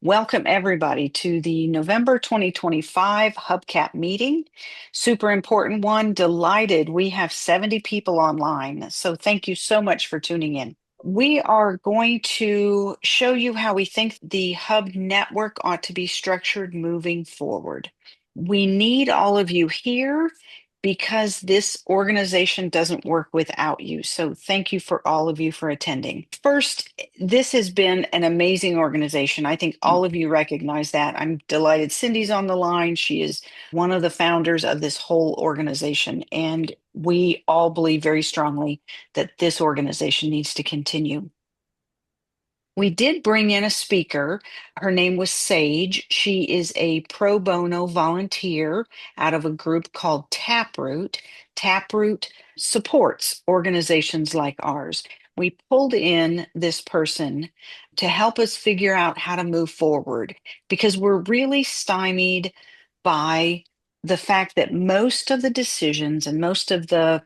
Welcome, everybody, to the November 2025 Hubcap meeting. Super important one. Delighted. We have 70 people online. So thank you so much for tuning in. We are going to show you how we think the Hub network ought to be structured moving forward. We need all of you here because this organization doesn't work without you. So thank you for all of you for attending. First, this has been an amazing organization. I think all of you recognize that. I'm delighted Cindy's on the line. She is one of the founders of this whole organization, and we all believe very strongly that this organization needs to continue. We did bring in a speaker. Her name was Sage. She is a pro bono volunteer out of a group called Taproot. Taproot supports organizations like ours. We pulled in this person to help us figure out how to move forward because we're really stymied by the fact that most of the decisions and most of the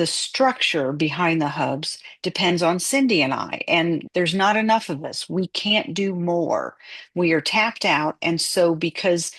structure behind the hubs depends on Cindy and I, and there's not enough of us. We can't do more. We are tapped out, and so because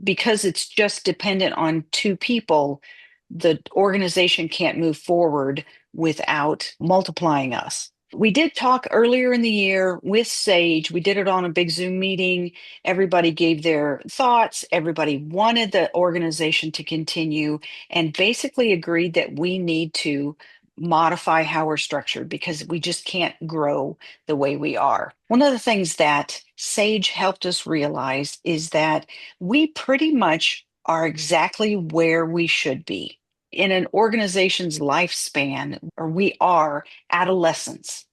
it's just dependent on two people, the organization can't move forward without multiplying us. We did talk earlier in the year with Sage. We did it on a big Zoom meeting. Everybody gave their thoughts. Everybody wanted the organization to continue and basically agreed that we need to modify how we're structured because we just can't grow the way we are. One of the things that Sage helped us realize is that we pretty much are exactly where we should be in an organization's lifespan, or we are adolescents.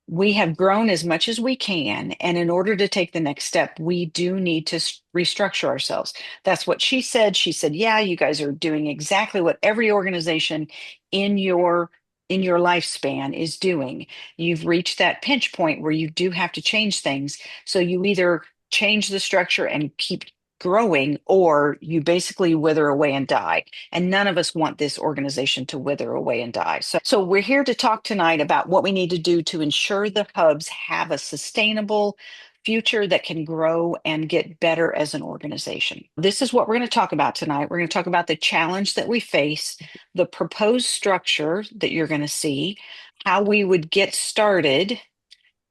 We have grown as much as we can, and in order to take the next step, we do need to restructure ourselves. That's what she said. She said, "Yeah, you guys are doing exactly what every organization in your lifespan is doing. You've reached that pinch point where you do have to change things. So you either change the structure and keep growing, or you basically wither away and die. And none of us want this organization to wither away and die. So we're here to talk tonight about what we need to do to ensure the hubs have a sustainable future that can grow and get better as an organization. This is what we're going to talk about tonight. We're going to talk about the challenge that we face, the proposed structure that you're going to see, how we would get started,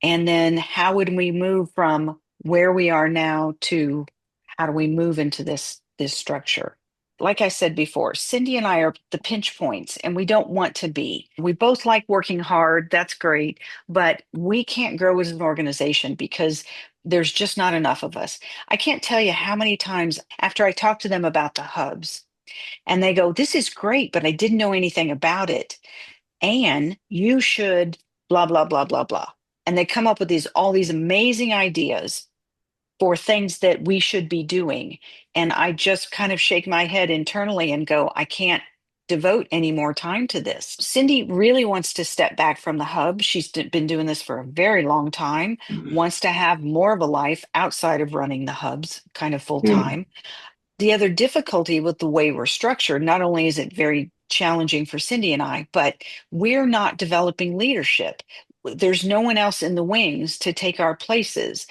and then how would we move from where we are now to how do we move into this structure. Like I said before, Cindy and I are the pinch points, and we don't want to be. We both like working hard. That's great. But we can't grow as an organization because there's just not enough of us. I can't tell you how many times after I talk to them about the hubs and they go, "This is great, but I didn't know anything about it. And you should blah, blah, blah, blah, blah." And they come up with all these amazing ideas for things that we should be doing. And I just kind of shake my head internally and go, I can't devote any more time to this. Cindy really wants to step back from the hub. She's been doing this for a very long time, wants to have more of a life outside of running the hubs kind of full Mm. time. The other difficulty with the way we're structured, not only is it very challenging for Cindy and I, but we're not developing leadership. There's no one else in the wings to take our places.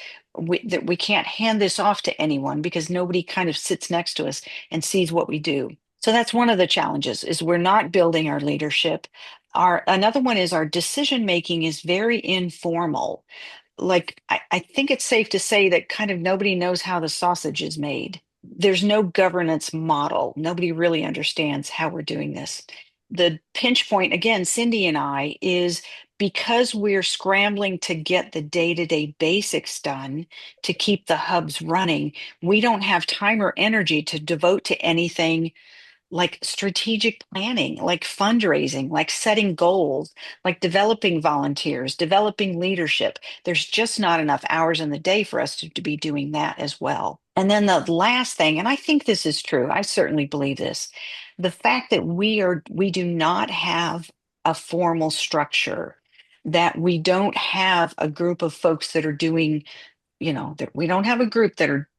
That we can't hand this off to anyone because nobody kind of sits next to us and sees what we do. So that's one of the challenges is we're not building our leadership. Our another one is our decision making is very informal. Like I think it's safe to say that kind of nobody knows how the sausage is made. There's no governance model. Nobody really understands how we're doing this. The pinch point, again, Cindy and I, is because we're scrambling to get the day-to-day basics done to keep the hubs running, we don't have time or energy to devote to anything like strategic planning, like fundraising, like setting goals, like developing volunteers, developing leadership. There's just not enough hours in the day for us to be doing that as well. And then the last thing, and I think this is true, I certainly believe this, the fact that we do not have a formal structure, that we don't have a group of folks that are doing, that we don't have a group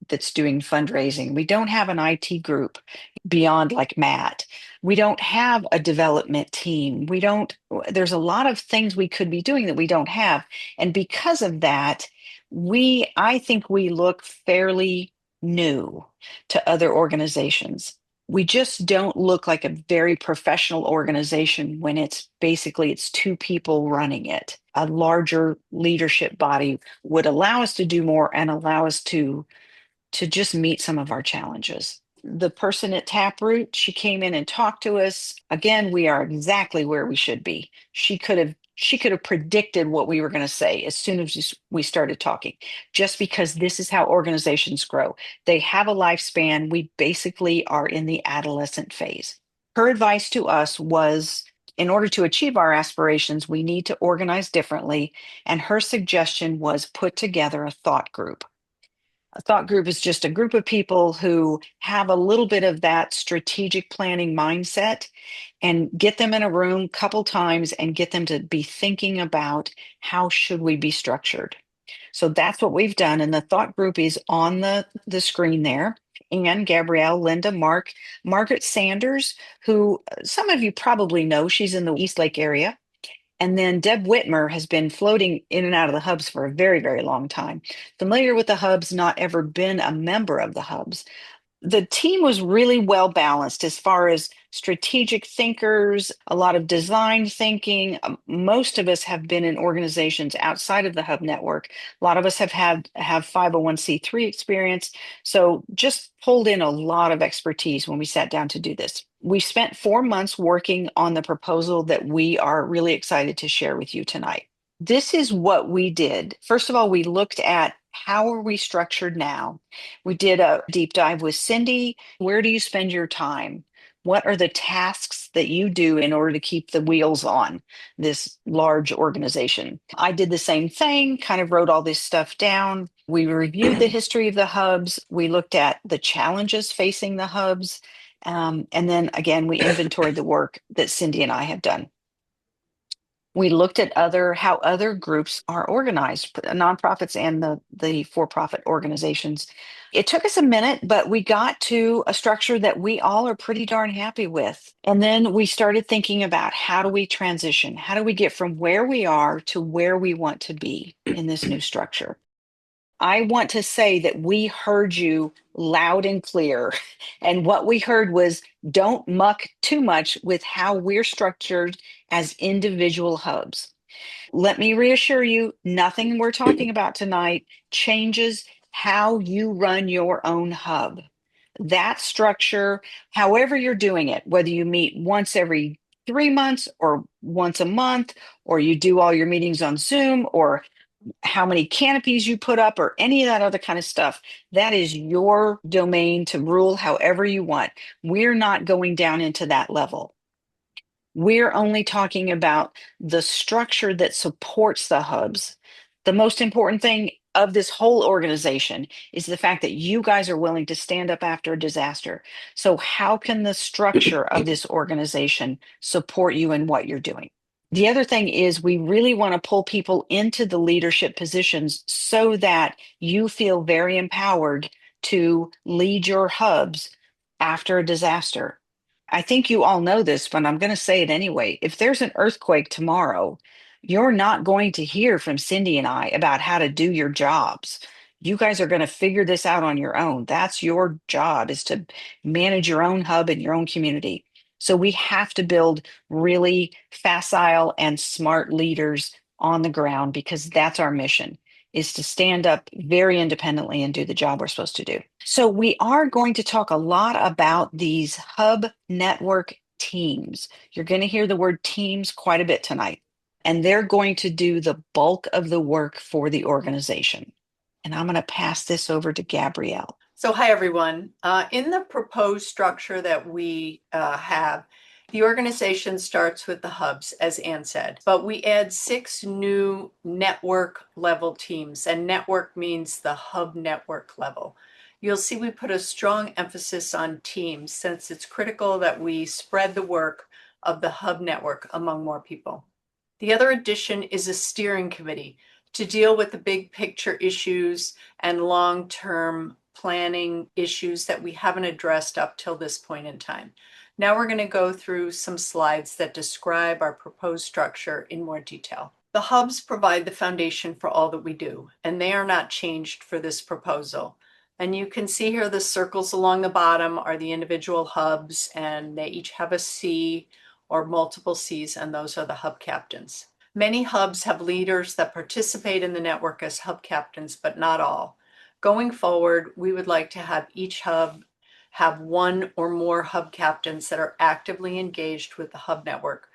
that's doing fundraising. We don't have an IT group beyond like Matt. We don't have a development team. We don't, there's a lot of things we could be doing that we don't have. And because of that, I think we look fairly new to other organizations. We just don't look like a very professional organization when it's two people running it. A larger leadership body would allow us to do more and allow us to just meet some of our challenges. The person at Taproot, she came in and talked to us. Again, we are exactly where we should be. She could have predicted what we were going to say as soon as we started talking, just because this is how organizations grow. They have a lifespan. We basically are in the adolescent phase. Her advice to us was, in order to achieve our aspirations, we need to organize differently. And her suggestion was put together a thought group. A thought group is just a group of people who have a little bit of that strategic planning mindset, and get them in a room a couple times and get them to be thinking about how should we be structured. So that's what we've done. And the thought group is on the screen there. Anne, Gabrielle, Linda, Mark, Margaret Sanders, who some of you probably know, she's in the Eastlake area. And then Deb Whitmer has been floating in and out of the hubs for a very, very long time. Familiar with the hubs, not ever been a member of the hubs. The team was really well balanced as far as strategic thinkers, a lot of design thinking. Most of us have been in organizations outside of the hub network. A lot of us have 501c3 experience. So just pulled in a lot of expertise when we sat down to do this. We spent 4 months working on the proposal that we are really excited to share with you tonight. This is what we did. First of all, we looked at how are we structured now. We did a deep dive with Cindy. Where do you spend your time? What are the tasks that you do in order to keep the wheels on this large organization? I did the same thing, kind of wrote all this stuff down. We reviewed the history of the hubs. We looked at the challenges facing the hubs. And then again, we inventoried the work that Cindy and I have done. We looked at how other groups are organized, nonprofits and the for-profit organizations. It took us a minute, but we got to a structure that we all are pretty darn happy with. And then we started thinking about, how do we transition? How do we get from where we are to where we want to be in this new structure? I want to say that we heard you loud and clear. And what we heard was, don't muck too much with how we're structured as individual hubs. Let me reassure you, nothing we're talking about tonight changes how you run your own hub. That structure, however you're doing it, whether you meet once every 3 months or once a month, or you do all your meetings on Zoom, or how many canopies you put up, or any of that other kind of stuff, that is your domain to rule however you want. We're not going down into that level. We're only talking about the structure that supports the hubs. The most important thing of this whole organization is the fact that you guys are willing to stand up after a disaster. So how can the structure of this organization support you in what you're doing? The other thing is, we really want to pull people into the leadership positions so that you feel very empowered to lead your hubs after a disaster. I think you all know this, but I'm going to say it anyway. If there's an earthquake tomorrow, you're not going to hear from Cindy and I about how to do your jobs. You guys are going to figure this out on your own. That's your job, is to manage your own hub and your own community. So we have to build really facile and smart leaders on the ground, because that's our mission, is to stand up very independently and do the job we're supposed to do. So we are going to talk a lot about these hub network teams. You're going to hear the word teams quite a bit tonight, and they're going to do the bulk of the work for the organization. And I'm going to pass this over to Gabrielle. So hi, everyone. In the proposed structure that we have, the organization starts with the hubs, as Ann said, but we add 6 new network level teams, and network means the hub network level. You'll see we put a strong emphasis on teams, since it's critical that we spread the work of the hub network among more people. The other addition is a steering committee to deal with the big picture issues and long-term planning issues that we haven't addressed up till this point in time. Now we're going to go through some slides that describe our proposed structure in more detail. The hubs provide the foundation for all that we do, and they are not changed for this proposal. And you can see here the circles along the bottom are the individual hubs, and they each have a C or multiple Cs, and those are the hub captains. Many hubs have leaders that participate in the network as hub captains, but not all. Going forward, we would like to have each hub have one or more hub captains that are actively engaged with the hub network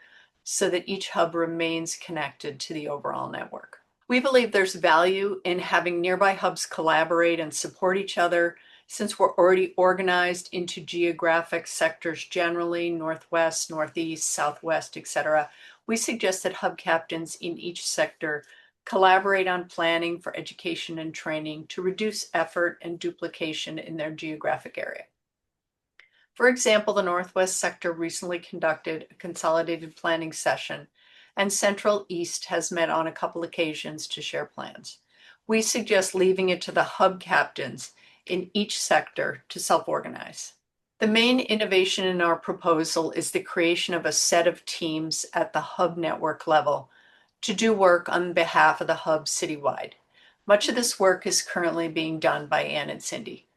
so that each hub remains connected to the overall network. We believe there's value in having nearby hubs collaborate and support each other. Since we're already organized into geographic sectors generally, Northwest, Northeast, Southwest, etc., we suggest that hub captains in each sector collaborate on planning for education and training to reduce effort and duplication in their geographic area. For example, the Northwest sector recently conducted a consolidated planning session, and Central East has met on a couple occasions to share plans. We suggest leaving it to the hub captains in each sector to self-organize. The main innovation in our proposal is the creation of a set of teams at the hub network level to do work on behalf of the hub citywide. Much of this work is currently being done by Ann and Cindy.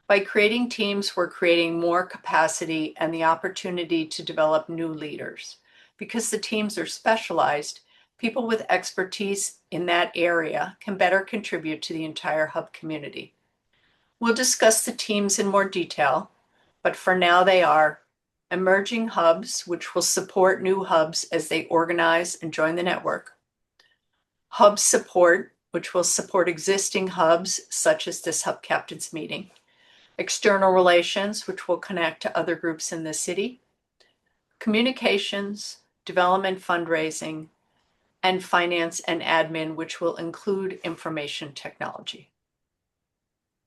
By creating teams, we're creating more capacity and the opportunity to develop new leaders. Because the teams are specialized, people with expertise in that area can better contribute to the entire hub community. We'll discuss the teams in more detail, but for now they are emerging hubs, which will support new hubs as they organize and join the network. Hub support, which will support existing hubs, such as this hub captains meeting. External relations, which will connect to other groups in the city. Communications, development fundraising, and finance and admin, which will include information technology.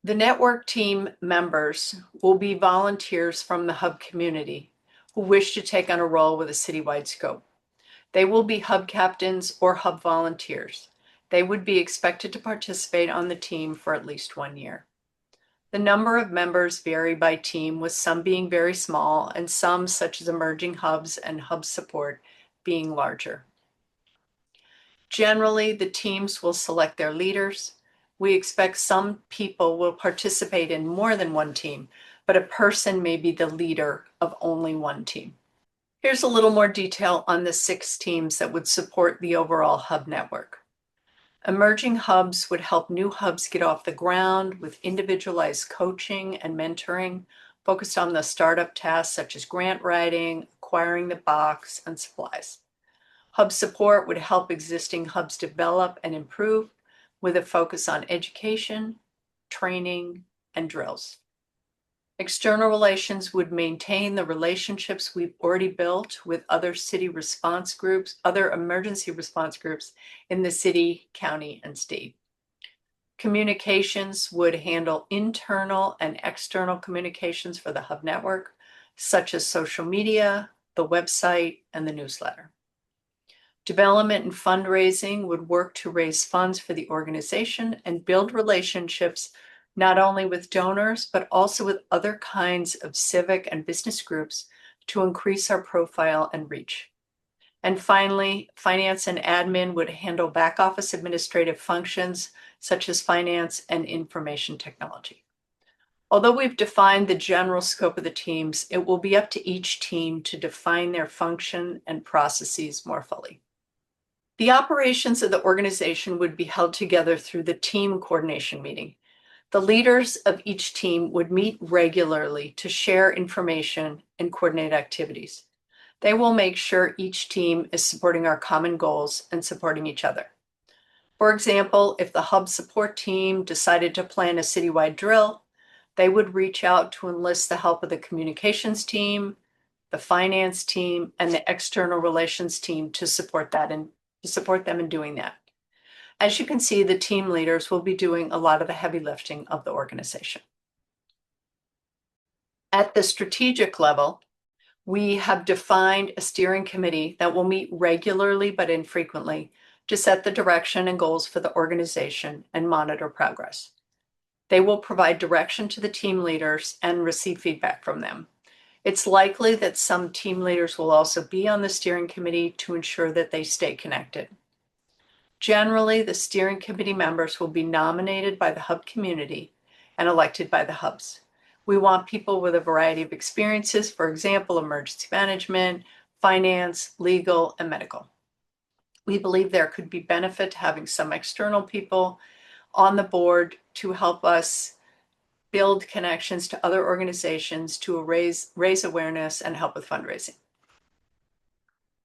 The network team members will be volunteers from the hub community who wish to take on a role with a citywide scope. They will be hub captains or hub volunteers. They would be expected to participate on the team for at least 1 year. The number of members vary by team, with some being very small and some, such as emerging hubs and hub support, being larger. Generally, the teams will select their leaders. We expect some people will participate in more than one team, but a person may be the leader of only one team. Here's a little more detail on the 6 teams that would support the overall hub network. Emerging hubs would help new hubs get off the ground with individualized coaching and mentoring focused on the startup tasks such as grant writing, acquiring the box, and supplies. Hub support would help existing hubs develop and improve with a focus on education, training, and drills. External relations would maintain the relationships we've already built with other city response groups, other emergency response groups in the city, county, and state. Communications would handle internal and external communications for the hub network, such as social media, the website, and the newsletter. Development and fundraising would work to raise funds for the organization and build relationships not only with donors, but also with other kinds of civic and business groups to increase our profile and reach. And finally, finance and admin would handle back office administrative functions such as finance and information technology. Although we've defined the general scope of the teams, it will be up to each team to define their function and processes more fully. The operations of the organization would be held together through the team coordination meeting. The leaders of each team would meet regularly to share information and coordinate activities. They will make sure each team is supporting our common goals and supporting each other. For example, if the hub support team decided to plan a citywide drill, they would reach out to enlist the help of the communications team, the finance team, and the external relations team to support that and to support them in doing that. As you can see, the team leaders will be doing a lot of the heavy lifting of the organization. At the strategic level, we have defined a steering committee that will meet regularly but infrequently to set the direction and goals for the organization and monitor progress. They will provide direction to the team leaders and receive feedback from them. It's likely that some team leaders will also be on the steering committee to ensure that they stay connected. Generally, the steering committee members will be nominated by the Hub community and elected by the Hubs. We want people with a variety of experiences, for example, emergency management, finance, legal, and medical. We believe there could be benefit to having some external people on the board to help us build connections to other organizations to raise awareness and help with fundraising.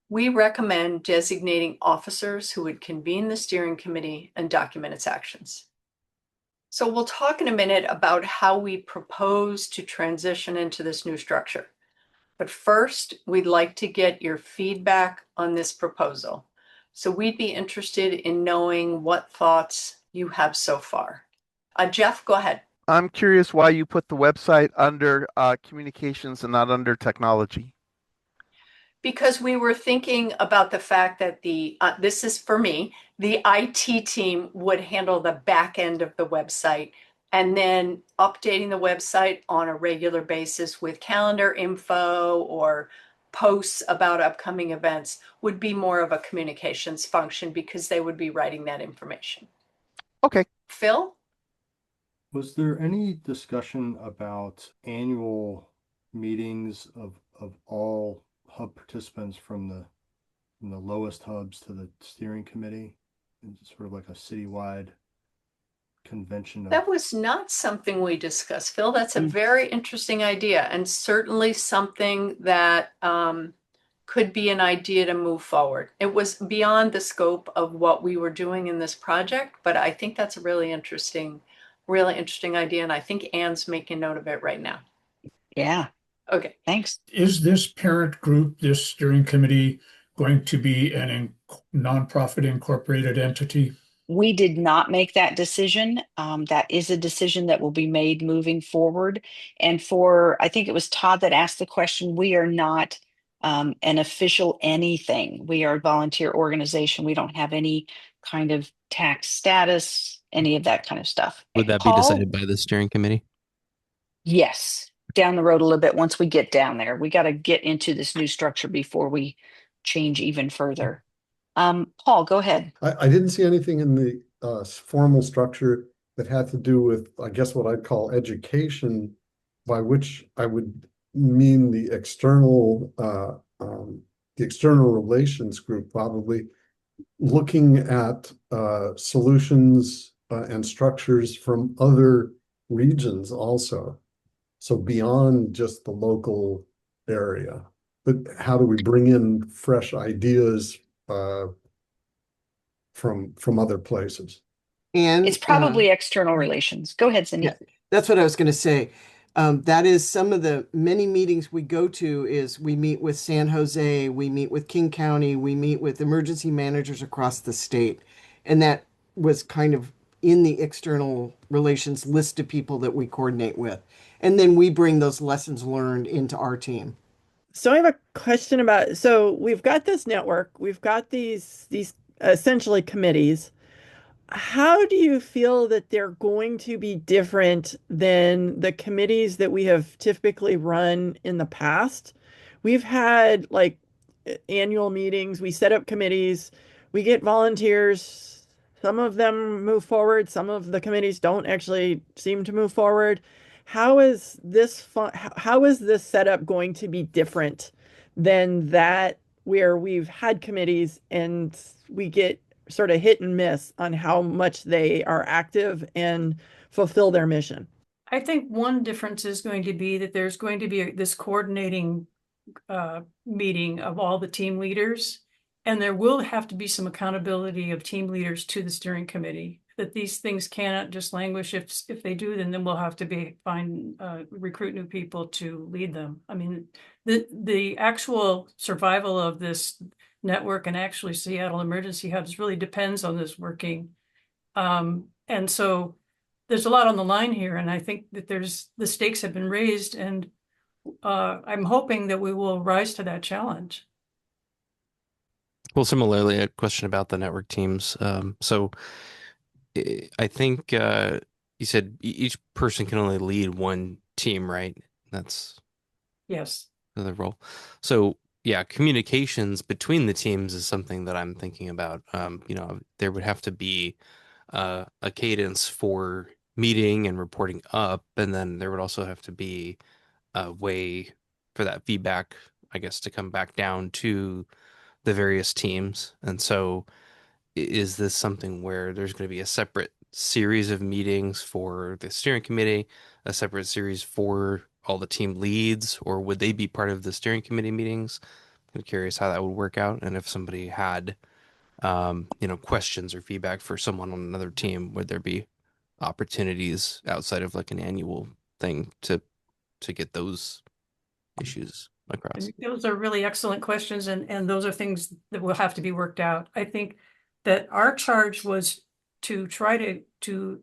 We recommend designating officers who would convene the steering committee and document its actions. So we'll talk in a minute about how we propose to transition into this new structure. But first, we'd like to get your feedback on this proposal. So we'd be interested in knowing what thoughts you have so far. Jeff, go ahead. I'm curious why you put the website under communications and not under technology. Because we were thinking about the fact that this is for me, the IT team would handle the back end of the website and then updating the website on a regular basis with calendar info or posts about upcoming events would be more of a communications function because they would be writing that information. Okay. Phil? Was there any discussion about annual meetings of all hub participants from the lowest hubs to the steering committee? It's sort of like a citywide convention That was not something we discussed, Phil. That's a very interesting idea and certainly something that could be an idea to move forward. It was beyond the scope of what we were doing in this project, but I think that's a really interesting idea. And I think Anne's making note of it right now. Yeah. Okay. Thanks. Is this parent group, this steering committee, going to be an nonprofit incorporated entity? We did not make that decision. That is a decision that will be made moving forward. And I think it was Todd that asked the question, we are not an official anything. We are a volunteer organization. We don't have any kind of tax status, any of that kind of stuff. Would that be Paul? decided by the steering committee? Yes, down the road a little bit once we get down there. We got to get into this new structure before we change even further. Paul, go ahead. I didn't see anything in the formal structure that had to do with, I guess, what I'd call education, by which I would mean the external relations group, probably looking at solutions and structures from other regions also. So beyond just the local area, but how do we bring in fresh ideas from other places? And It's probably external relations. Go ahead, Cindy. yeah, that's what I was going to say. That is some of the many meetings we go to is we meet with San Jose, we meet with King County, we meet with emergency managers across the state. And that was kind of in the external relations list of people that we coordinate with. And then we bring those lessons learned into our team. So I have a question about, so we've got this network, we've got these essentially committees. How do you feel that they're going to be different than the committees that we have typically run in the past? We've had like annual meetings, we set up committees, we get volunteers. Some of them move forward, some of the committees don't actually seem to move forward. How is this setup going to be different than that where we've had committees and we get sort of hit and miss on how much they are active and fulfill their mission? I think one difference is going to be that there's going to be this coordinating meeting of all the team leaders, and there will have to be some accountability of team leaders to the steering committee, that these things cannot just languish. If they do, then we'll have to recruit new people to lead them. I mean, the actual survival of this network and actually Seattle Emergency Hubs really depends on this working. And so there's a lot on the line here, and I think that the stakes have been raised, and I'm hoping that we will rise to that challenge. Well, similarly, a question about the network teams. So I think you said each person can only lead one team, right? That's Yes. the role. So yeah, communications between the teams is something that I'm thinking about. There would have to be a cadence for meeting and reporting up, and then there would also have to be a way for that feedback, I guess, to come back down to the various teams. And so, is this something where there's going to be a separate series of meetings for the steering committee, a separate series for all the team leads, or would they be part of the steering committee meetings? I'm curious how that would work out, and if somebody had, questions or feedback for someone on another team, would there be opportunities outside of like an annual thing to get those issues across? And those are really excellent questions, and those are things that will have to be worked out. I think that our charge was to try to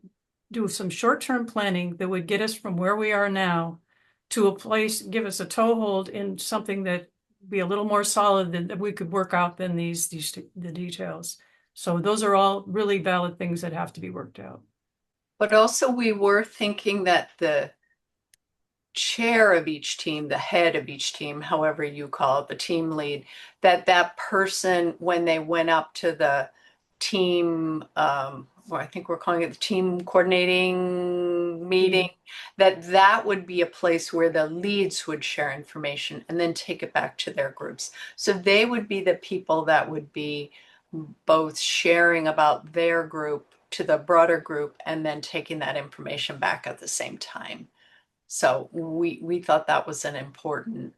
do some short-term planning that would get us from where we are now to a place, give us a toehold in something that be a little more solid than that we could work out than the details. So those are all really valid things that have to be worked out. But also we were thinking that the chair of each team, the head of each team, however you call it, the team lead, that person, when they went up to the team, or I think we're calling it the team coordinating meeting, that would be a place where the leads would share information and then take it back to their groups. So they would be the people that would be both sharing about their group to the broader group and then taking that information back at the same time. So we thought that was an important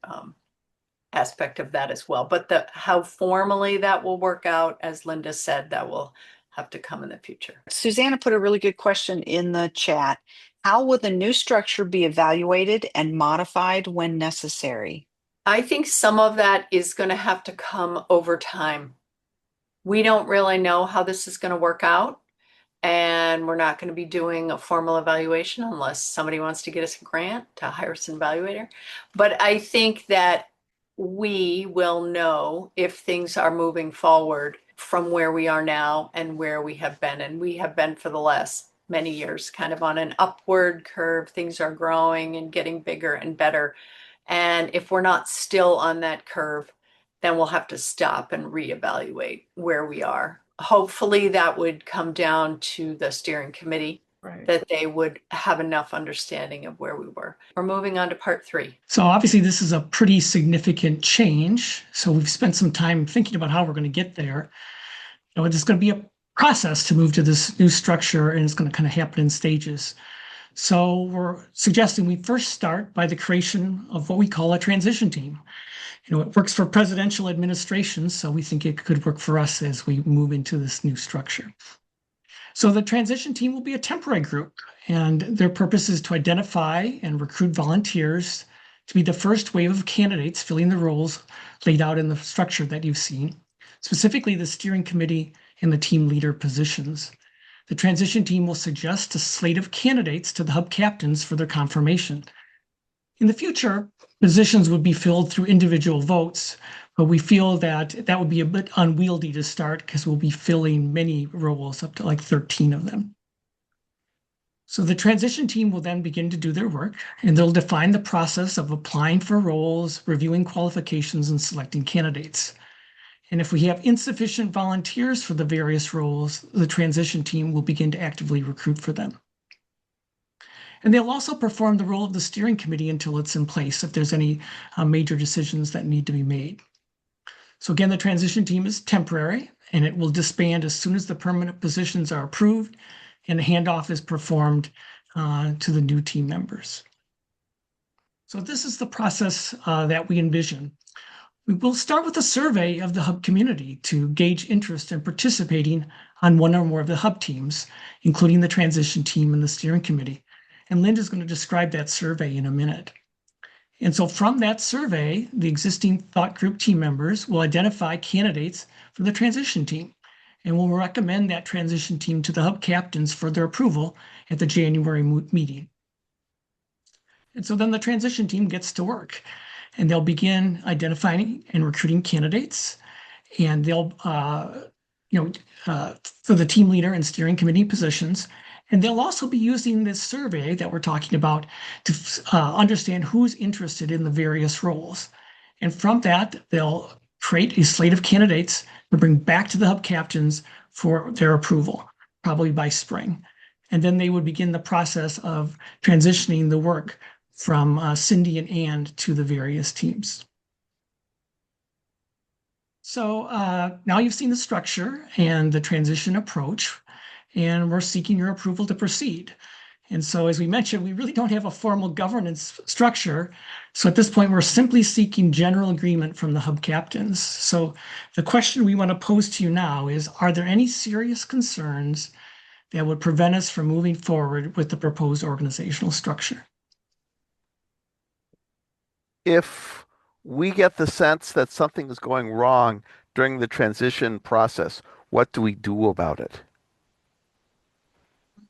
aspect of that as well. But how formally that will work out, as Linda said, that will have to come in the future. Susanna put a really good question in the chat. How will the new structure be evaluated and modified when necessary? I think some of that is going to have to come over time. We don't really know how this is going to work out. And we're not going to be doing a formal evaluation unless somebody wants to get us a grant to hire us an evaluator. But I think that we will know if things are moving forward from where we are now and where we have been. And we have been for the last many years kind of on an upward curve. Things are growing and getting bigger and better. And if we're not still on that curve, then we'll have to stop and reevaluate where we are. Hopefully that would come down to the steering committee, Right. that they would have enough understanding of where we were. We're moving on to part 3. So obviously this is a pretty significant change. So we've spent some time thinking about how we're going to get there. It's going to be a process to move to this new structure, and it's going to kind of happen in stages. So we're suggesting we first start by the creation of what we call a transition team. It works for presidential administrations, so we think it could work for us as we move into this new structure. So the transition team will be a temporary group, and their purpose is to identify and recruit volunteers to be the first wave of candidates filling the roles laid out in the structure that you've seen, specifically the steering committee and the team leader positions. The transition team will suggest a slate of candidates to the hub captains for their confirmation. In the future, positions would be filled through individual votes, but we feel that that would be a bit unwieldy to start because we'll be filling many roles, up to like 13 of them. So the transition team will then begin to do their work, and they'll define the process of applying for roles, reviewing qualifications, and selecting candidates. And if we have insufficient volunteers for the various roles, the transition team will begin to actively recruit for them. And they'll also perform the role of the steering committee until it's in place, if there's any major decisions that need to be made. So again, the transition team is temporary, and it will disband as soon as the permanent positions are approved and a handoff is performed to the new team members. So this is the process that we envision. We will start with a survey of the hub community to gauge interest in participating on one or more of the hub teams, including the transition team and the steering committee. And Linda's going to describe that survey in a minute. And so from that survey, the existing thought group team members will identify candidates for the transition team and will recommend that transition team to the hub captains for their approval at the January meeting. And so then the transition team gets to work, and they'll begin identifying and recruiting candidates, and they'll, for the team leader and steering committee positions. And they'll also be using this survey that we're talking about to understand who's interested in the various roles. And from that, they'll create a slate of candidates to bring back to the hub captains for their approval, probably by spring. And then they would begin the process of transitioning the work from Cindy and Ann to the various teams. So now you've seen the structure and the transition approach, and we're seeking your approval to proceed. And so, as we mentioned, we really don't have a formal governance structure. So at this point, we're simply seeking general agreement from the hub captains. So the question we want to pose to you now is, are there any serious concerns that would prevent us from moving forward with the proposed organizational structure? If we get the sense that something is going wrong during the transition process, what do we do about it?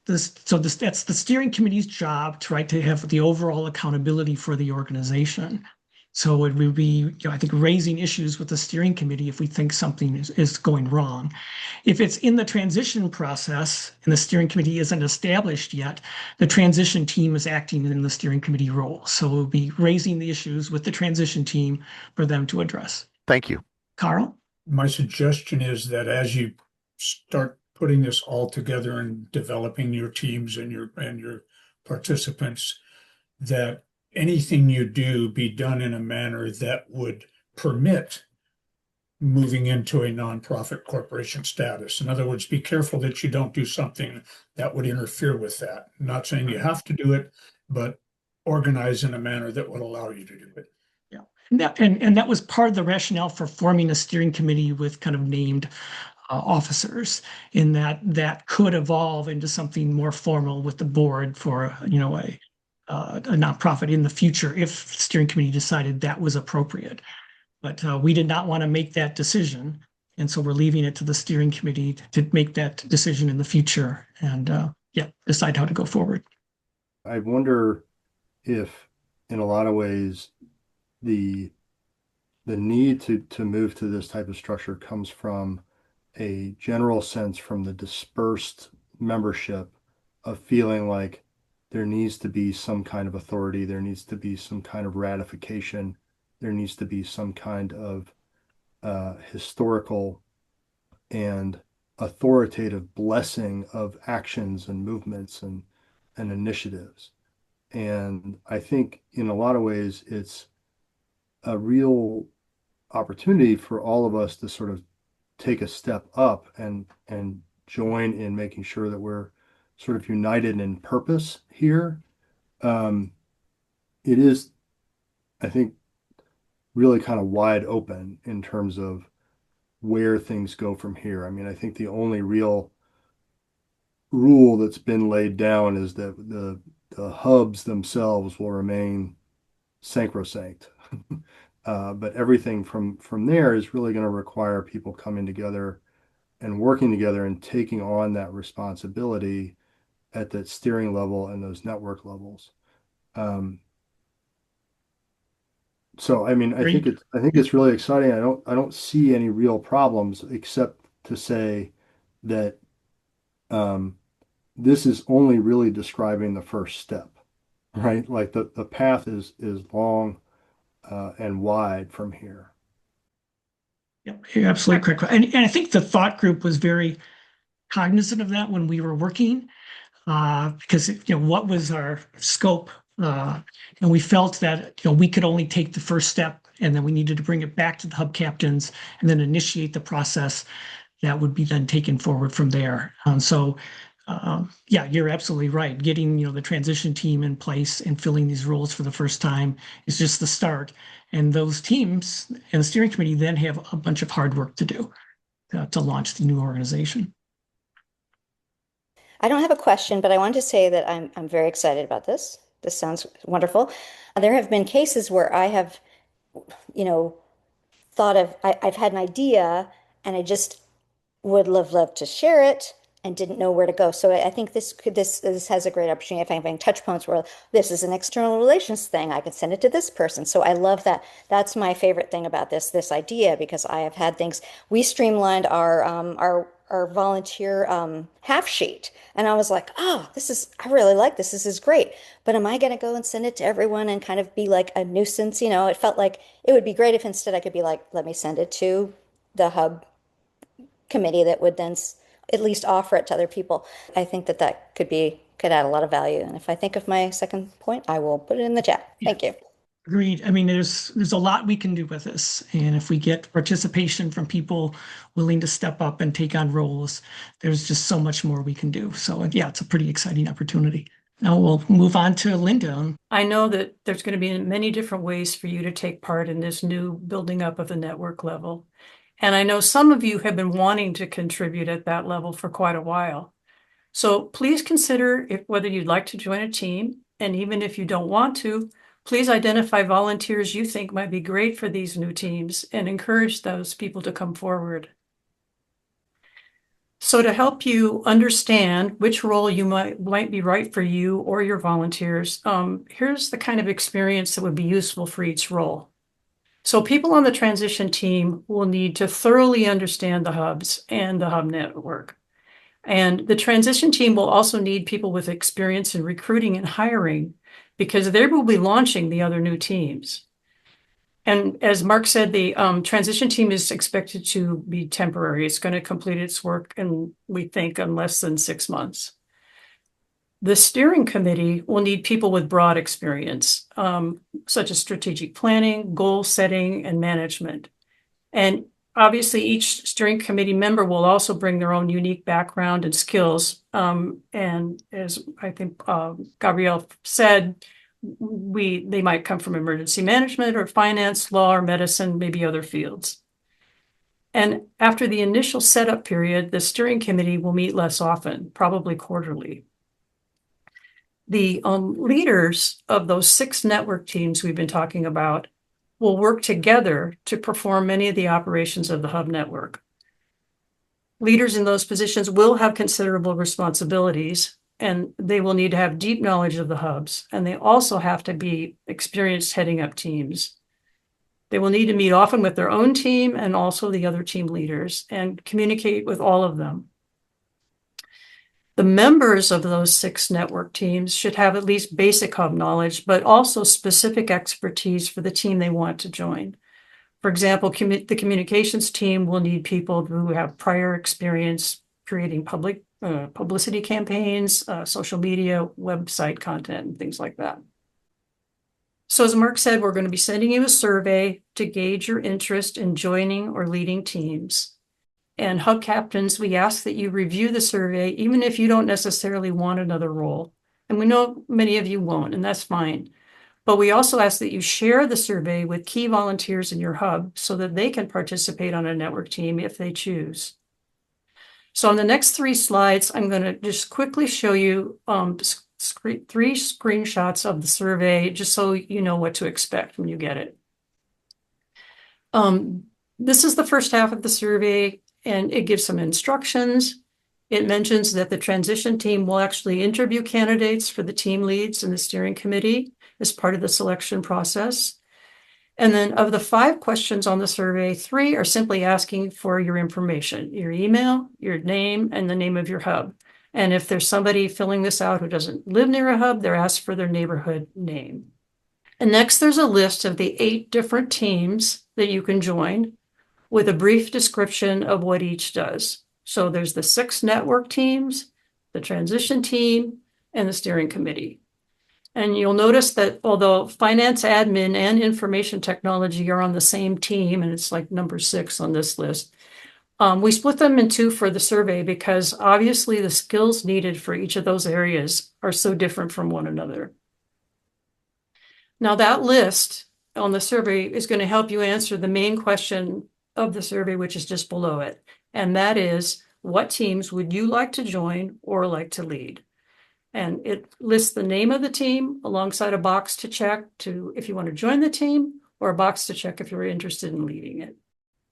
That's the steering committee's job to have the overall accountability for the organization. So it would be, I think, raising issues with the steering committee if we think something is going wrong. If it's in the transition process and the steering committee isn't established yet, the transition team is acting in the steering committee role. So it would be raising the issues with the transition team for them to address. Thank you. Carl? My suggestion is that as you start putting this all together and developing your teams and your participants, that anything you do be done in a manner that would permit moving into a nonprofit corporation status. In other words, be careful that you don't do something that would interfere with that. I'm not saying you have to do it, but organize in a manner that would allow you to do it. Yeah, and that was part of the rationale for forming a steering committee with kind of named officers, in that could evolve into something more formal with the board for a nonprofit in the future if the steering committee decided that was appropriate. But we did not want to make that decision, and so we're leaving it to the steering committee to make that decision in the future and decide how to go forward. I wonder if, in a lot of ways, the need to move to this type of structure comes from a general sense from the dispersed membership of feeling like there needs to be some kind of authority, there needs to be some kind of ratification, there needs to be some kind of historical and authoritative blessing of actions and movements and initiatives. And I think in a lot of ways, it's a real opportunity for all of us to sort of take a step up and join in making sure that we're sort of united in purpose here. It is, I think, really kind of wide open in terms of where things go from here. I mean, I think the only real rule that's been laid down is that the hubs themselves will remain sacrosanct. But everything from there is really going to require people coming together and working together and taking on that responsibility at that steering level and those network levels. So I mean, I think it's really exciting. I don't see any real problems except to say that this is only really describing the first step, right? Like the path is long and wide from here. Yeah, you're absolutely correct. And I think the thought group was very cognizant of that when we were working, because what was our scope, and we felt that we could only take the first step, and then we needed to bring it back to the hub captains and then initiate the process that would be then taken forward from there. You're absolutely right. Getting the transition team in place and filling these roles for the first time is just the start. And those teams and the steering committee then have a bunch of hard work to do to launch the new organization. I don't have a question, but I want to say that I'm very excited about this. This sounds wonderful. There have been cases where I have, I've had an idea and I just would have loved to share it and didn't know where to go. So I think this has a great opportunity. If I'm having touch points where this is an external relations thing, I can send it to this person. So I love that. That's my favorite thing about this idea, because I have had things. We streamlined our our volunteer half sheet. And I was like, oh, I really like this. This is great. But am I going to go and send it to everyone and kind of be like a nuisance? It felt like it would be great if instead I could be like, let me send it to the hub committee that would then at least offer it to other people. I think that could add a lot of value. And if I think of my second point, I will put it in the chat. Thank you. Agreed. I mean, there's a lot we can do with this, and if we get participation from people willing to step up and take on roles, there's just so much more we can do. So yeah, it's a pretty exciting opportunity. Now we'll move on to Linda. I know that there's going to be many different ways for you to take part in this new building up of the network level. And I know some of you have been wanting to contribute at that level for quite a while. So please consider whether you'd like to join a team. And even if you don't want to, please identify volunteers you think might be great for these new teams and encourage those people to come forward. So to help you understand which role you might be right for you or your volunteers, here's the kind of experience that would be useful for each role. So people on the transition team will need to thoroughly understand the hubs and the hub network. And the transition team will also need people with experience in recruiting and hiring because they will be launching the other new teams. And as Mark said, the transition team is expected to be temporary. It's going to complete its work in, we think, in less than 6 months. The steering committee will need people with broad experience, such as strategic planning, goal setting, and management. And obviously, each steering committee member will also bring their own unique background and skills. And as I think Gabrielle said, they might come from emergency management or finance, law, or medicine, maybe other fields. And after the initial setup period, the steering committee will meet less often, probably quarterly. The leaders of those 6 network teams we've been talking about will work together to perform many of the operations of the hub network. Leaders in those positions will have considerable responsibilities, and they will need to have deep knowledge of the hubs, and they also have to be experienced heading up teams. They will need to meet often with their own team and also the other team leaders and communicate with all of them. The members of those 6 network teams should have at least basic hub knowledge, but also specific expertise for the team they want to join. For example, the communications team will need people who have prior experience creating publicity campaigns, social media, website content, and things like that. So as Mark said, we're going to be sending you a survey to gauge your interest in joining or leading teams. And hub captains, we ask that you review the survey, even if you don't necessarily want another role. And we know many of you won't, and that's fine. But we also ask that you share the survey with key volunteers in your hub so that they can participate on a network team if they choose. So on the next 3 slides, I'm going to just quickly show you 3 screenshots of the survey, just so you know what to expect when you get it. This is the first half of the survey, and it gives some instructions. It mentions that the transition team will actually interview candidates for the team leads and the steering committee as part of the selection process. And then of the 5 questions on the survey, 3 are simply asking for your information, your email, your name, and the name of your hub. And if there's somebody filling this out who doesn't live near a hub, they're asked for their neighborhood name. And next, there's a list of the 8 different teams that you can join with a brief description of what each does. So there's the 6 network teams, the transition team, and the steering committee. And you'll notice that although finance, admin, and information technology are on the same team, and it's like number 6 on this list, we split them in 2 for the survey because obviously the skills needed for each of those areas are so different from one another. Now that list on the survey is going to help you answer the main question of the survey, which is just below it. And that is, what teams would you like to join or like to lead? And it lists the name of the team alongside a box to check if you want to join the team, or a box to check if you're interested in leading it.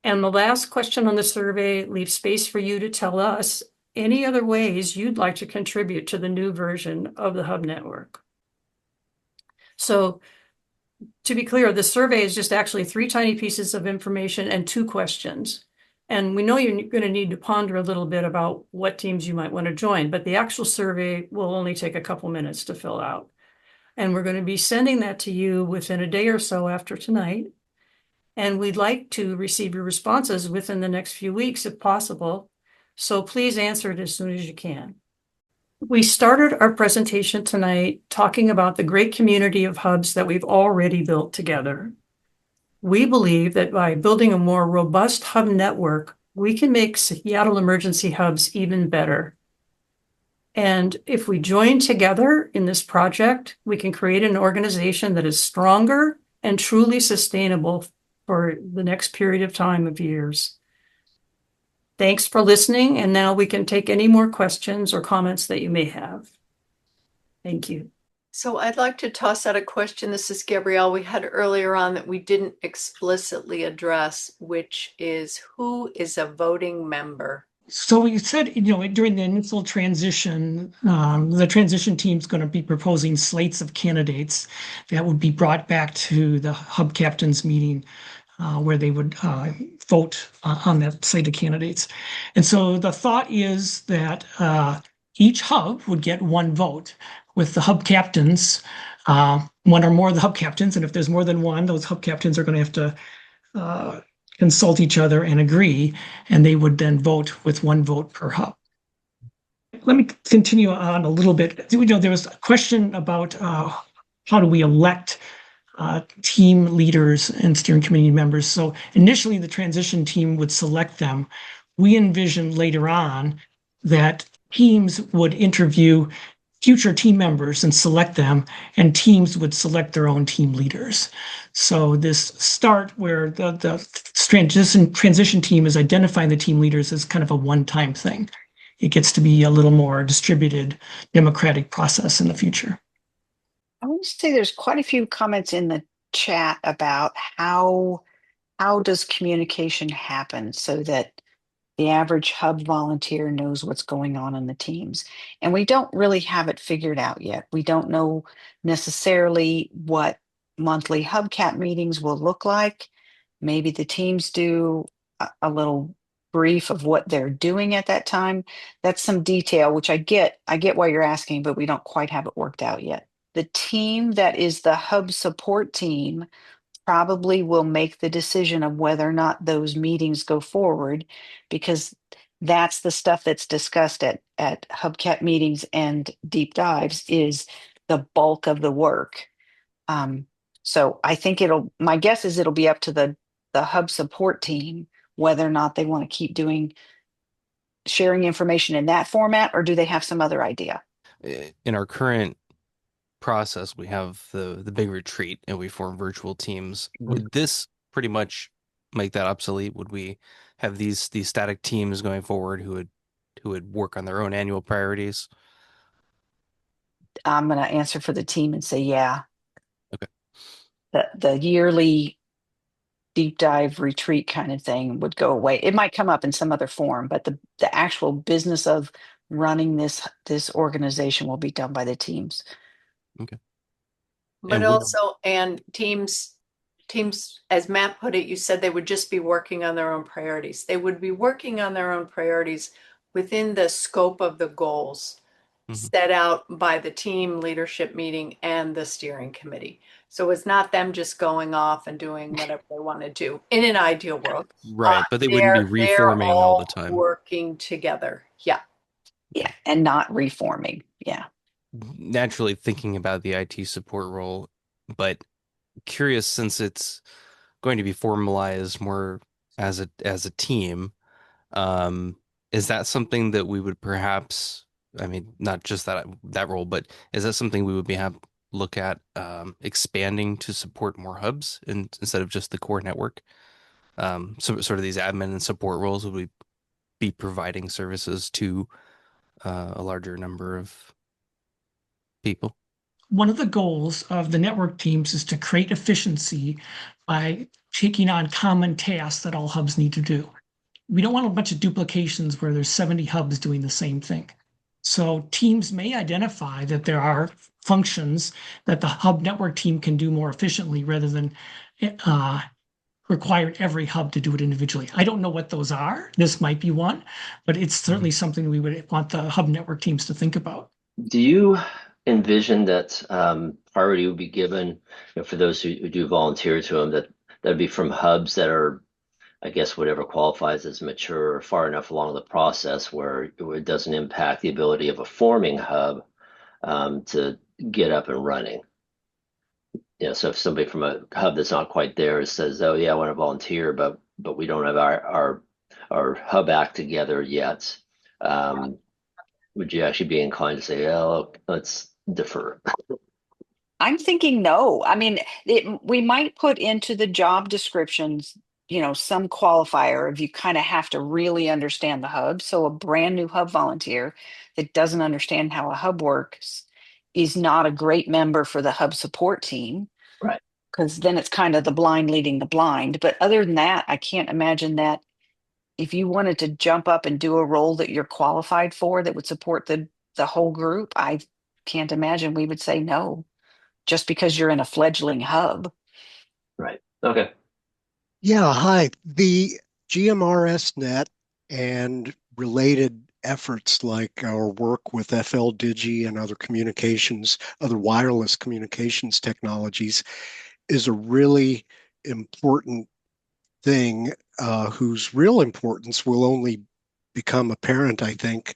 And the last question on the survey leaves space for you to tell us any other ways you'd like to contribute to the new version of the Hub Network. So to be clear, the survey is just actually 3 tiny pieces of information and 2 questions. And we know you're going to need to ponder a little bit about what teams you might want to join, but the actual survey will only take a couple minutes to fill out. And we're going to be sending that to you within a day or so after tonight. And we'd like to receive your responses within the next few weeks if possible. So please answer it as soon as you can. We started our presentation tonight talking about the great community of hubs that we've already built together. We believe that by building a more robust hub network, we can make Seattle emergency hubs even better. And if we join together in this project, we can create an organization that is stronger and truly sustainable for the next period of time of years. Thanks for listening, and now we can take any more questions or comments that you may have. Thank you. So I'd like to toss out a question. This is Gabrielle. We had earlier on that we didn't explicitly address, which is who is a voting member? So we said, during the initial transition, the transition team's going to be proposing slates of candidates that would be brought back to the hub captains meeting where they would vote on that slate of candidates. And so the thought is that each hub would get one vote with the hub captains, one or more of the hub captains. And if there's more than one, those hub captains are going to have to consult each other and agree, and they would then vote with one vote per hub. Let me continue on a little bit. There was a question about how do we elect team leaders and steering committee members. So initially, the transition team would select them. We envision later on that teams would interview future team members and select them, and teams would select their own team leaders. So this start where the transition team is identifying the team leaders is kind of a one-time thing. It gets to be a little more distributed, democratic process in the future. I want to say there's quite a few comments in the chat about how does communication happen so that the average hub volunteer knows what's going on in the teams. And we don't really have it figured out yet. We don't know necessarily what monthly hubcap meetings will look like. Maybe the teams do a little brief of what they're doing at that time. That's some detail, which I get why you're asking, but we don't quite have it worked out yet. The team that is the hub support team probably will make the decision of whether or not those meetings go forward, because that's the stuff that's discussed at hubcap meetings and deep dives is the bulk of the work. So I think my guess is it'll be up to the hub support team whether or not they want to keep sharing information in that format, or do they have some other idea? In our current process, we have the big retreat and we form virtual teams. Would this pretty much make that obsolete? Would we have these static teams going forward who would work on their own annual priorities? I'm going to answer for the team and say yeah. Okay. The yearly deep dive retreat kind of thing would go away. It might come up in some other form, but the actual business of running this organization will be done by the teams. Okay. But also, and teams, as Matt put it, you said they would just be working on their own priorities. They would be working on their own priorities within the scope of the goals set out by the team leadership meeting and the steering committee. So it's not them just going off and doing whatever they want to do in an ideal world. Right, but they wouldn't be reforming all the time. Working together. Yeah. Yeah, and not reforming. Yeah. Naturally thinking about the IT support role, but curious, since it's going to be formalized more as a team, is that something that we would perhaps, I mean, not just that role, but is that something we would look at expanding to support more hubs instead of just the core network? So sort of these admin and support roles, would we be providing services to a larger number of people? One of the goals of the network teams is to create efficiency by taking on common tasks that all hubs need to do. We don't want a bunch of duplications where there's 70 hubs doing the same thing. So teams may identify that there are functions that the hub network team can do more efficiently rather than require every hub to do it individually. I don't know what those are. This might be one, but it's certainly something we would want the hub network teams to think about. Do you envision that priority would be given, for those who do volunteer to them, that that'd be from hubs that are, I guess, whatever qualifies as mature or far enough along the process where it doesn't impact the ability of a forming hub to get up and running? So if somebody from a hub that's not quite there says, "Oh yeah, I want to volunteer, but we don't have our hub act together yet," would you actually be inclined to say, "Oh, let's defer"? I'm thinking no. I mean, we might put into the job descriptions, some qualifier if you kind of have to really understand the hub. So a brand new hub volunteer that doesn't understand how a hub works is not a great member for the hub support team, Right. because then it's kind of the blind leading the blind. But other than that, I can't imagine that if you wanted to jump up and do a role that you're qualified for that would support the whole group, I can't imagine we would say no just because you're in a fledgling hub. Right. Okay. Yeah, hi. The GMRS and related efforts like our work with FLDigi and other wireless communications technologies is a really important thing whose real importance will only become apparent, I think,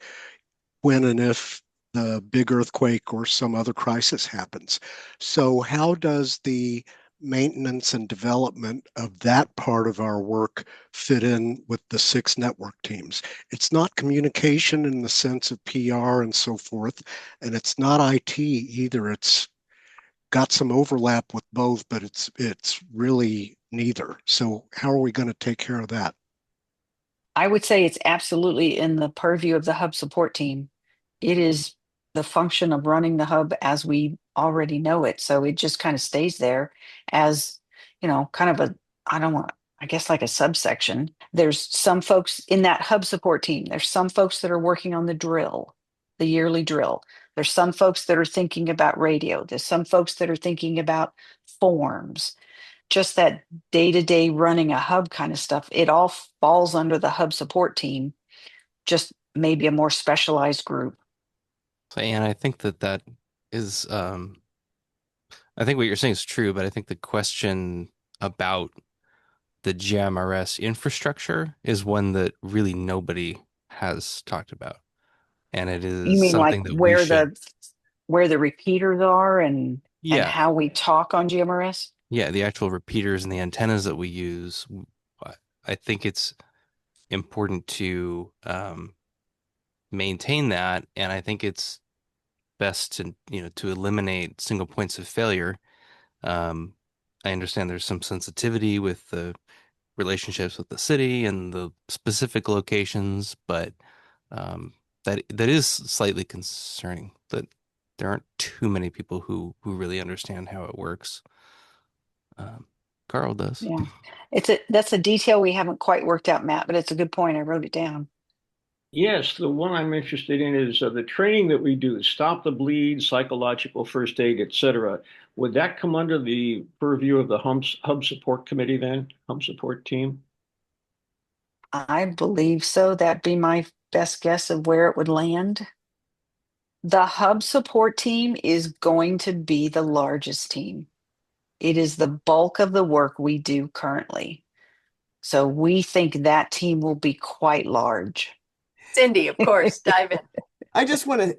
when and if the big earthquake or some other crisis happens. So how does the maintenance and development of that part of our work fit in with the 6 network teams? It's not communication in the sense of PR and so forth, and it's not IT either. It's got some overlap with both, but it's really neither. So how are we going to take care of that? I would say it's absolutely in the purview of the hub support team. It is the function of running the hub as we already know it. So it just kind of stays there as, kind of I guess like a subsection. There's some folks in that hub support team. There's some folks that are working on the yearly drill. There's some folks that are thinking about radio. There's some folks that are thinking about forms, just that day-to-day running a hub kind of stuff. It all falls under the hub support team, just maybe a more specialized group. And I think that is, I think what you're saying is true, but I think the question about the GMRS infrastructure is one that really nobody has talked about. And it You is mean like something that we should, where the repeaters are and yeah, how we talk on GMRS? yeah, the actual repeaters and the antennas that we use. I think it's important to maintain that, and I think it's best to eliminate single points of failure. I understand there's some sensitivity with the relationships with the city and the specific locations, but that is slightly concerning that there aren't too many people who really understand how it works. Carl does. Yeah, that's a detail we haven't quite worked out, Matt, but it's a good point. I wrote it down. Yes, the one I'm interested in is the training that we do, stop the bleed, psychological first aid, etc. Would that come under the purview of the hub support committee then, hub support team? I believe so. That'd be my best guess of where it would land. The hub support team is going to be the largest team. It is the bulk of the work we do currently. So we think that team will be quite large. Cindy, of course, dive in. I just want to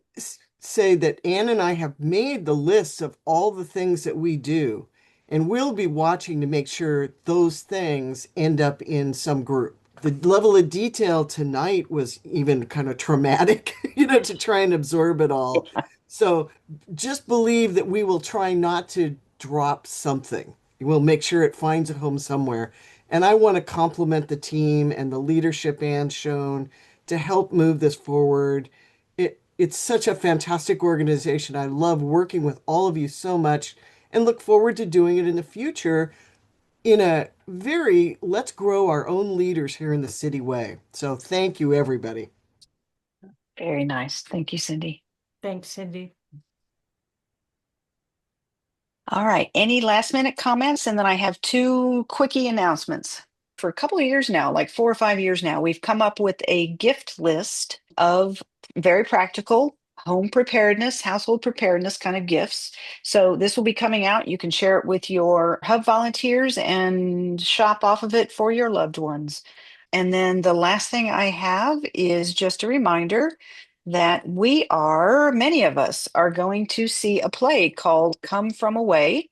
say that Ann and I have made the lists of all the things that we do, and we'll be watching to make sure those things end up in some group. The level of detail tonight was even kind of traumatic, to try and absorb it all. So just believe that we will try not to drop something. We'll make sure it finds a home somewhere. And I want to compliment the team and the leadership Ann's shown to help move this forward. It's such a fantastic organization. I love working with all of you so much and look forward to doing it in the future in a very let's grow our own leaders here in the city way. So thank you, everybody. Very nice. Thank you, Cindy. Thanks, Cindy. All right. Any last minute comments? And then I have two quickie announcements. For a couple of years now, like 4 or 5 years now, we've come up with a gift list of very practical home preparedness, household preparedness kind of gifts. So this will be coming out. You can share it with your hub volunteers and shop off of it for your loved ones. And then the last thing I have is just a reminder that many of us are going to see a play called Come From Away.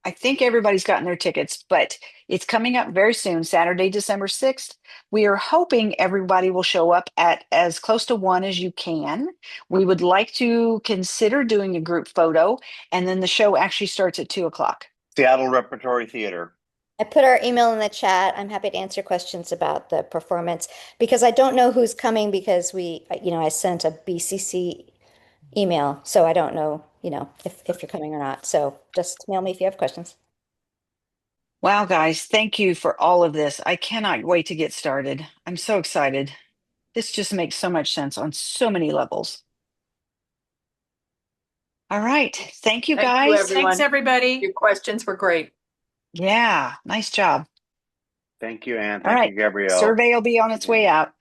I think everybody's gotten their tickets, but it's coming up very soon, Saturday, December 6th. We are hoping everybody will show up at as close to 1 as you can. We would like to consider doing a group photo, and then the show actually starts at 2 o'clock. Seattle Repertory Theater. I put our email in the chat. I'm happy to answer questions about the performance because I don't know who's coming because I sent a BCC email, so I don't know, if you're coming or not. So just mail me if you have questions. Wow, guys, thank you for all of this. I cannot wait to get started. I'm so excited. This just makes so much sense on so many levels. All right. Thank you, Thank you, guys. everyone. Thanks, everybody. Your questions were great. Yeah, nice job. Thank you, Anne. All Thank right. you, Gabrielle. Survey will be on its way out.